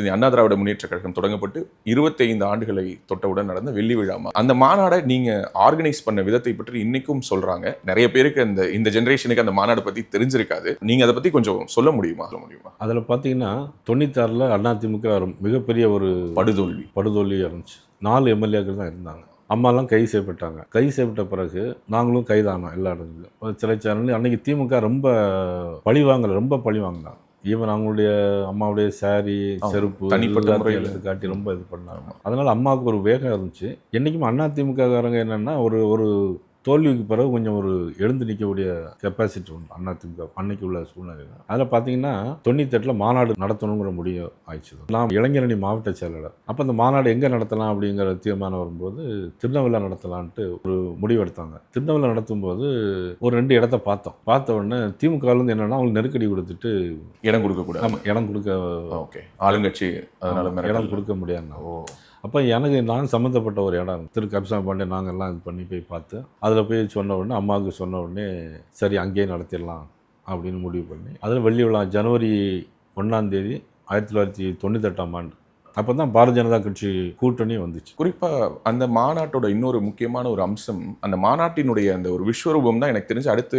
அனைத்து அண்ணா திராவிட முன்னேற்ற கழகம் தொடங்கப்பட்டு 25 ஆண்டுகளை தொட்டவுடன் நடந்த வெள்ளி விழா. அந்த மாநாடை நீங்க ஆர்கனைஸ் பண்ண விதத்தை பற்றி இன்னைக்கும் சொல்றாங்க. நிறைய பேருக்கு இந்த ஜெனரேஷனுக்கு அந்த மாநாடு பத்தி தெரிஞ்சிருக்காது. நீங்க அதை பத்தி கொஞ்சம் சொல்ல முடியுமா? அதுல பாத்தீங்கன்னா 96ல அதிமுக மிகப்பெரிய ஒரு படுதோல்வி இருந்துச்சு. 4 எம்எல்ஏக்கள் தான் இருந்தாங்க. அம்மாலாம் கைது செய்யப்பட்டாங்க. கைது செய்யப்பட்ட பிறகு நாங்களும் கைதானோம். எல்லா இடத்துலையும் சிறைச்சாலை. அன்னைக்கு திமுக ரொம்ப பழி வாங்கினாங்க. ஈவன் அவங்களுடைய அம்மாவுடைய சாரி, செருப்பு தனிப்பட்ட முறையில் எடுத்து காட்டி ரொம்ப இது பண்ணாங்க. அதனால அம்மாவுக்கு ஒரு வேகம் இருந்துச்சு. என்னைக்கும் அதிமுக காரங்க என்னன்னா ஒரு தோல்விக்கு பிறகு கொஞ்சம் ஒரு எழுந்து நிற்கக்கூடிய கெப்பாசிட்டி உண்டு அதிமுக அன்னைக்கு உள்ள சூழ்நிலையில். அதில் பார்த்தீங்கன்னா 98ல் மாநாடு நடத்தணுங்கிற முடிவு ஆயிடுச்சு. நான் இளைஞரணி மாவட்ட செயலாளர். அப்போ அந்த மாநாடு எங்கே நடத்தலாம் அப்படிங்கிற தீர்மானம் வரும்போது திருநெல்வேலியில் நடத்தலான்ட்டு ஒரு முடிவு எடுத்தாங்க. திருநெல்வேலியில் நடத்தும்போது ஒரு 2 இடத்த பார்த்த உடனே திமுகலேருந்து என்னன்னா அவங்களுக்கு நெருக்கடி கொடுத்துட்டு இடம் கொடுக்கக்கூடாது. ஆமாம், இடம் கொடுக்க ஆளுங்கட்சி அதனால இடம் கொடுக்க முடியாது. அப்போ நான் சம்மந்தப்பட்ட ஒரு இடம் திரு கருப்பசாமி பாண்டியன் நாங்கள்லாம் இது பண்ணி போய் பார்த்து அதில் போய் சொன்ன உடனே அம்மாவுக்கு சொன்ன உடனே சரி அங்கேயே நடத்திடலாம் அப்படின்னு முடிவு பண்ணி அதில் வெள்ளி விழா ஜனவரி 1ஆம் தேதி 1998ஆம் ஆண்டு. அப்போ தான் பாரதிய ஜனதா கட்சி கூட்டணி வந்துச்சு. குறிப்பாக அந்த மாநாட்டோட இன்னொரு முக்கியமான ஒரு அம்சம், அந்த மாநாட்டினுடைய அந்த ஒரு விஸ்வரூபம் தான் எனக்கு தெரிஞ்சு அடுத்து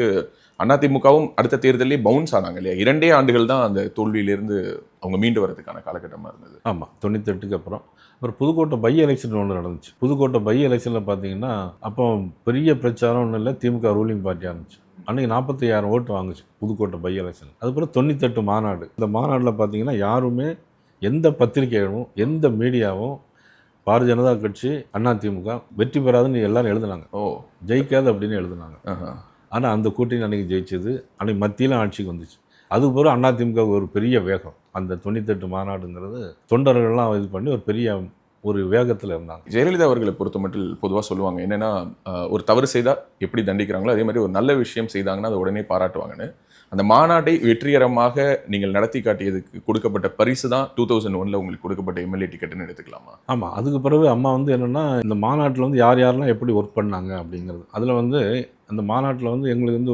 அதிமுகவும் அடுத்த தேர்தலே பவுன்ஸ் ஆனாங்க இல்லையா? 2 ஆண்டுகள் தான் அந்த தோல்வியிலிருந்து அவங்க மீண்டு வரதுக்கான காலகட்டமாக இருந்தது. ஆமாம், 98க்கு அப்புறம் புதுக்கோட்டை பை எலெக்ஷன் ஒன்று நடந்துச்சு. புதுக்கோட்டை பை எலெக்ஷனில் பார்த்தீங்கன்னா அப்போ பெரிய பிரச்சாரம் ஒன்றும் இல்லை, திமுக ரூலிங் பார்ட்டியாக இருந்துச்சு. அன்றைக்கி 45,000 ஓட்டு வாங்குச்சு புதுக்கோட்டை பை எலெக்ஷன். அதுக்கப்புறம் 98 மாநாடு. இந்த மாநாட்டில் பார்த்தீங்கன்னா யாருமே எந்த பத்திரிகைகளும் எந்த மீடியாவும் பாரதிய ஜனதா கட்சி அதிமுக வெற்றி பெறாதுன்னு எல்லாரும் எழுதுனாங்க. ஜெயிக்காது அப்படின்னு எழுதுனாங்க. ஆனால் அந்த கூட்டணி அன்றைக்கி ஜெயிச்சது. அன்றைக்கி மத்தியில் ஆட்சிக்கு வந்துச்சு. அதுக்கப்புறம் அதிமுக ஒரு பெரிய வேகம். அந்த 98 மாநாடுங்கிறது தொண்டர்கள்லாம் இது பண்ணி ஒரு பெரிய ஒரு வேகத்தில் இருந்தாங்க. ஜெயலலிதா அவர்களை பொறுத்த மட்டும் பொதுவாக சொல்லுவாங்க என்னென்னா, ஒரு தவறு செய்தால் எப்படி தண்டிக்கிறாங்களோ அதே மாதிரி ஒரு நல்ல விஷயம் செய்தாங்கன்னா அதை உடனே பாராட்டுவாங்கன்னு. அந்த மாநாட்டை வெற்றிகரமாக நீங்கள் நடத்தி காட்டியதுக்கு கொடுக்கப்பட்ட பரிசு தான் 2001 உங்களுக்கு கொடுக்கப்பட்ட எம்எல்ஏ டிக்கெட்டுன்னு எடுத்துக்கலாமா? ஆமாம், அதுக்கு பிறகு அம்மா என்னென்னா இந்த மாநாட்டில் யாரெல்லாம் எப்படி ஒர்க் பண்ணாங்க அப்படிங்கிறது. அதில் அந்த மாநாட்டில் எங்களுக்கு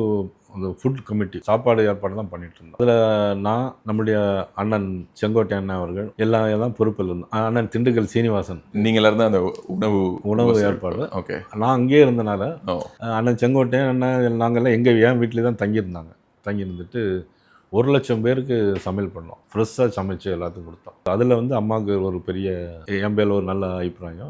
அந்த ஃபுட் கமிட்டி சாப்பாடு ஏற்பாடு தான் பண்ணிட்டு இருந்தோம். அதில் நான், நம்முடைய அண்ணன் செங்கோட்டை அண்ணன் அவர்கள் எல்லாம் பொறுப்பில் இருந்தோம். அண்ணன் திண்டுக்கல் சீனிவாசன் நீங்களா இருந்தால் அந்த உணவு ஏற்பாடு. ஓகே, நான் அங்கேயே இருந்தனால அண்ணன் செங்கோட்டையன் அண்ணன் நாங்கள்லாம் என் வீட்டிலே தான் தங்கி இருந்துட்டு 1,00,000 பேருக்கு சமையல் பண்ணோம். ஃப்ரெஷ்ஷாக சமைச்சு எல்லாத்துக்கும் கொடுத்தோம். அதில் அம்மாவுக்கு ஒரு பெரிய என் பேரில் ஒரு நல்ல அபிப்பிராயம்.